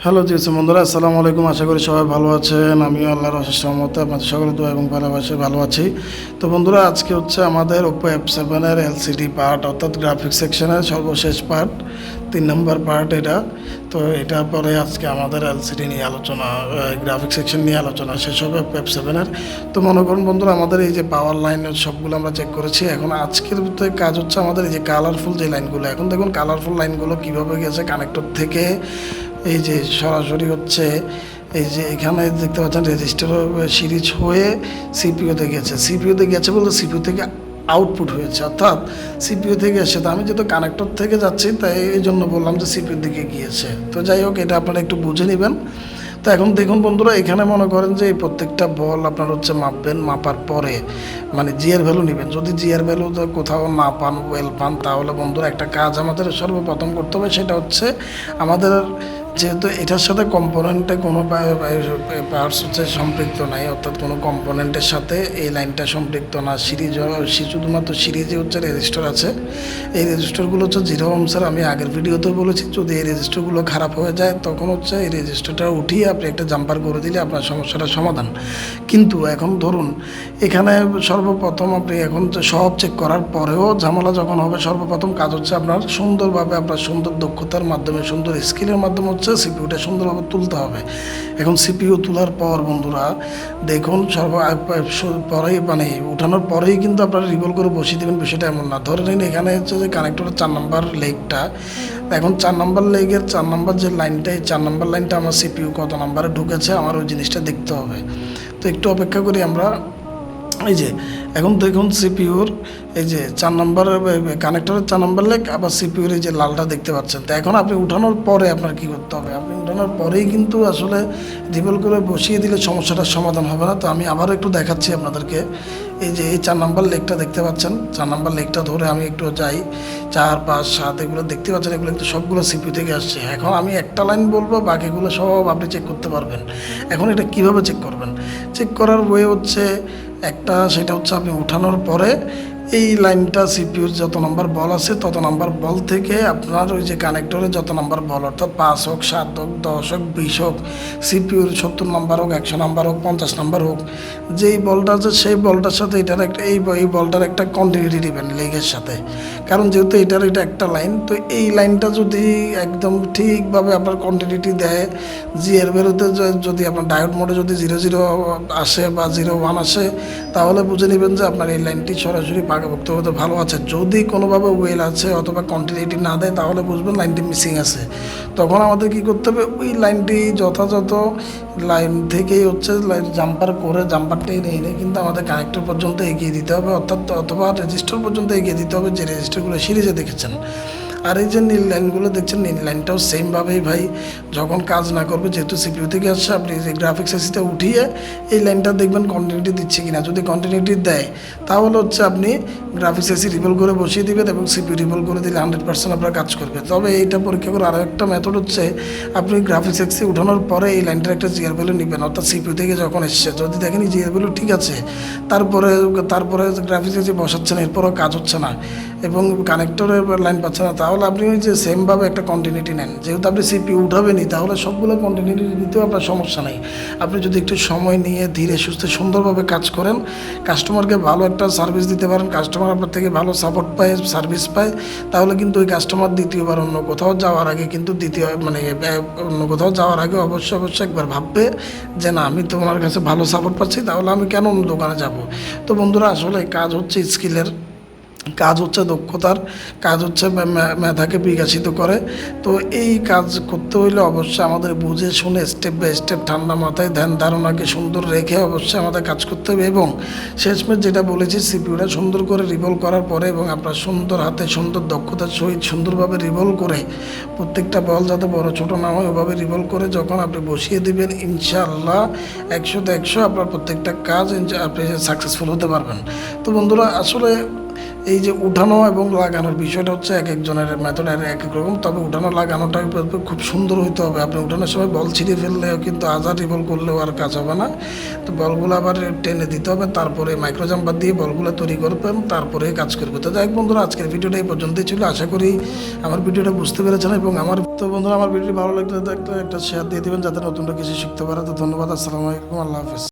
Hello বন্ধুরা, আসসালামু আলাইকুম। আশা করি সবাই ভালো আছেন। আমিও আল্লাহর অশেষ রহমতে আপনাদের সকলের দোয়া এবং ভালোবাসায় ভালো আছি। তো বন্ধুরা, আজকে হচ্ছে আমাদের ওপো F7-এর এলসিডি পার্ট, অর্থাৎ গ্রাফিক্স সেকশনের সর্বশেষ পার্ট, 3 নম্বর পার্ট এটা। তো এটার পরে আজকে আমাদের এলসিডি নিয়ে আলোচনা, গ্রাফিক্স সেকশন নিয়ে আলোচনা শেষ হবে ওপো F7-এর। তো মনে করুন বন্ধুরা, আমাদের এই যে পাওয়ার লাইন সবগুলো আমরা চেক করেছি। এখন আজকের ভিতরে কাজ হচ্ছে আমাদের এই যে কালারফুল যে লাইনগুলো। এখন দেখুন কালারফুল লাইনগুলো কীভাবে গেছে কানেক্টর থেকে এই যে সরাসরি হচ্ছে এই যে এখানে দেখতে পাচ্ছেন রেজিস্টার সিরিজ হয়ে সিপিইউতে গেছে। সিপিইউতে গেছে বলতে সিপিইউ থেকে আউটপুট হয়েছে, অর্থাৎ সিপিইউ থেকে এসে। তো আমি যেহেতু কানেক্টর থেকে যাচ্ছি তাই এই জন্য বললাম যে সিপিইউর দিকে গিয়েছে। তো যাই হোক, এটা আপনারা একটু বুঝে নেবেন। তো এখন দেখুন বন্ধুরা, এখানে মনে করেন যে এই প্রত্যেকটা বল আপনার হচ্ছে মাপবেন। মাপার পরে মানে জিয়ার ভ্যালু নেবেন। যদি জিয়ার ভ্যালু কোথাও না পান, ওয়েল পান, তাহলে বন্ধুরা একটা কাজ আমাদের সর্বপ্রথম করতে হবে। সেটা হচ্ছে আমাদের যেহেতু এটার সাথে কম্পোনেন্টে কোনো পার্টস হচ্ছে সম্পৃক্ত নাই, অর্থাৎ কোনো কম্পোনেন্টের সাথে এই লাইনটা সম্পৃক্ত না। শুধুমাত্র সিরিজে হচ্ছে রেজিস্টার আছে। এই রেজিস্টারগুলো হচ্ছে 0 ohms। আমি আগের ভিডিওতেও বলেছি, যদি এই রেজিস্টারগুলো খারাপ হয়ে যায় তখন হচ্ছে এই রেজিস্টারটা উঠিয়ে আপনি একটা জাম্পার করে দিলে আপনার সমস্যাটার সমাধান। কিন্তু এখন ধরুন এখানে সর্বপ্রথম আপনি এখন সব চেক করার পরেও ঝামেলা যখন হবে, সর্বপ্রথম কাজ হচ্ছে আপনার সুন্দরভাবে, আপনার সুন্দর দক্ষতার মাধ্যমে, সুন্দর স্কিলের মাধ্যমে হচ্ছে সিপিইউটা সুন্দরভাবে তুলতে হবে। এখন সিপিইউ তোলার পর বন্ধুরা দেখুন, পরেই মানে উঠানোর পরেই কিন্তু আপনারা রিভলভ করে বসিয়ে দেবেন, বিষয়টা এমন না। ধরে নিন এখানে হচ্ছে যে কানেক্টরের 4 নম্বর লেগটা, এখন 4 নম্বর লেগের 4 নম্বর যে লাইনটা, এই 4 নম্বর লাইনটা আমার সিপিইউ কত নম্বরে ঢুকেছে আমার ওই জিনিসটা দেখতে হবে। তো একটু অপেক্ষা করি আমরা। এই যে এখন দেখুন সিপিইউর এই যে 4 নম্বর কানেক্টরের 4 নম্বর লেগ, আবার সিপিইউর এই যে লালটা দেখতে পাচ্ছেন। তো এখন আপনি উঠানোর পরে আপনার কী করতে হবে, আপনি উঠানোর পরেই কিন্তু আসলে রিভল করে বসিয়ে দিলে সমস্যাটার সমাধান হবে না। তো আমি আবারও একটু দেখাচ্ছি আপনাদেরকে। এই যে এই 4 নম্বর লেগটা দেখতে পাচ্ছেন, 4 নম্বর লেগটা ধরে আমি একটু যাই, 4, 5, 7 এগুলো দেখতে পাচ্ছেন, এগুলো কিন্তু সবগুলো সিপিইউ থেকে আসছে। এখন আমি একটা লাইন বলবো, বাকিগুলো সব আপনি চেক করতে পারবেন। এখন এটা কিভাবে চেক করবেন? চেক করার ওয়ে হচ্ছে একটা, সেটা হচ্ছে আপনি উঠানোর পরে এই লাইনটা সিপিইউর যত নম্বর বল আছে তত নম্বর বল থেকে আপনার ওই যে কানেক্টরে যত নম্বর বল, অর্থাৎ 5 হোক, 7 হোক, 10 হোক, 20 হোক, সিপিইউর 70 নম্বর হোক, 100 নম্বর হোক, 50 নম্বর হোক, যেই বলটা আছে সেই বলটার সাথে এটার একটা এই বলটার একটা কন্টিনিউটি দিবেন লেগের সাথে। কারণ যেহেতু এটা একটা লাইন, তো এই লাইনটা যদি একদম ঠিকভাবে আপনার কন্টিনিউটি দেয়, জিএর বেরোতে যদি আপনার ডায়োড মোডে যদি 0 আসে বা 0 1 আসে, তাহলে বুঝে নেবেন যে আপনার এই লাইনটি সরাসরি পাকাপোক্ত হতে ভালো আছে। যদি কোনোভাবে ওয়েল আছে অথবা কন্টিনিউটি না দেয়, তাহলে বুঝবেন লাইনটি মিসিং আছে। তখন আমাদের কি করতে হবে, ওই লাইনটি যথাযথ লাইন থেকেই হচ্ছে জাম্পার করে, জাম্পারটা এনে কিন্তু আমাদের কানেক্টর পর্যন্ত এগিয়ে দিতে হবে, অর্থাৎ অথবা রেজিস্টার পর্যন্ত এগিয়ে দিতে হবে, যে রেজিস্টারগুলো সিরিজে দেখেছেন। আর এই যে নীল লাইনগুলো দেখছেন, নীল লাইনটাও সেমভাবেই ভাই যখন কাজ না করবে, যেহেতু সিপিইউ থেকে আসছে, আপনি যে গ্রাফিক্স এসিটা উঠিয়ে এই লাইনটা দেখবেন কন্টিনিউটি দিচ্ছে কিনা। যদি কন্টিনিউটি দেয় তাহলে হচ্ছে আপনি গ্রাফিক্স এসি রিভল করে বসিয়ে দেবেন এবং সিপিইউ রিভল করে দিলে 100% আপনার কাজ করবে। তবে এইটা পরীক্ষা করার আরও একটা মেথড হচ্ছে, আপনি গ্রাফিক্স এসি উঠানোর পরে এই লাইনটার একটা জিআর ভ্যালু নেবেন, অর্থাৎ সিপিইউ থেকে যখন এসছে, যদি দেখেন জিআর ভ্যালু ঠিক আছে, তারপরে গ্রাফিক্স এসি বসাচ্ছেন, এরপরও কাজ হচ্ছে না এবং কানেক্টরের লাইন পাচ্ছে না, তাহলে আপনি ওই যে সেমভাবে একটা কন্টিনিউটি নেন। যেহেতু আপনি সিপিইউ উঠাবেনই, তাহলে সবগুলো কন্টিনিউটি নিতেও আপনার সমস্যা নেই। আপনি যদি একটু সময় নিয়ে ধীরে সুস্থে সুন্দরভাবে কাজ করেন, কাস্টমারকে ভালো একটা সার্ভিস দিতে পারেন, কাস্টমার আপনার থেকে ভালো সাপোর্ট পায়, সার্ভিস পায়, তাহলে কিন্তু ওই কাস্টমার দ্বিতীয়বার অন্য কোথাও যাওয়ার আগে কিন্তু অন্য কোথাও যাওয়ার আগে অবশ্যই একবার ভাববে যে না, আমি তোমার কাছে ভালো সাপোর্ট পাচ্ছি, তাহলে আমি কেন অন্য দোকানে যাব। তো বন্ধুরা, আসলে কাজ হচ্ছে স্কিলের, কাজ হচ্ছে দক্ষতার, কাজ হচ্ছে মেধাকে বিকশিত করে। তো এই কাজ করতে হইলে অবশ্যই আমাদের বুঝে শুনে স্টেপ বাই স্টেপ ঠান্ডা মাথায় ধ্যান ধারণাকে সুন্দর রেখে অবশ্যই আমাদের কাজ করতে হবে। এবং শেষমেশ যেটা বলেছি, সিপিইউটা সুন্দর করে রিভল করার পরে এবং আপনার সুন্দর হাতে সুন্দর দক্ষতার সহিত সুন্দরভাবে রিভল করে, প্রত্যেকটা বল যাতে বড় ছোটো না হয় ওভাবে রিভল করে যখন আপনি বসিয়ে দেবেন, ইনশাআল্লাহ 100-100 আপনার প্রত্যেকটা কাজ আপনি সাকসেসফুল হতে পারবেন। তো বন্ধুরা, আসলে এই যে উঠানো এবং লাগানোর বিষয়টা হচ্ছে এক একজনের মেথড এক এক রকম, তবে উঠানো লাগানোটা খুব সুন্দর হইতে হবে। আপনি উঠানোর সময় বল ছিঁড়ে ফেললেও কিন্তু হাজার বল করলেও আর কাজ হবে না। তো বলগুলো আবার টেনে দিতে হবে, তারপরে মাইক্রো জাম্পার দিয়ে বলগুলো তৈরি করবেন, তারপরে কাজ করবে। তো যাই হোক বন্ধুরা, আজকের ভিডিওটা এই পর্যন্তই ছিল। আশা করি আমার ভিডিওটা বুঝতে পেরেছেন এবং বন্ধুরা আমার ভিডিও ভালো লাগলে একটা শেয়ার দিয়ে দেবেন যাতে নতুনটা কিছু শিখতে পারে। তো ধন্যবাদ, আসসালামু আলাইকুম, আল্লাহ হাফিজ।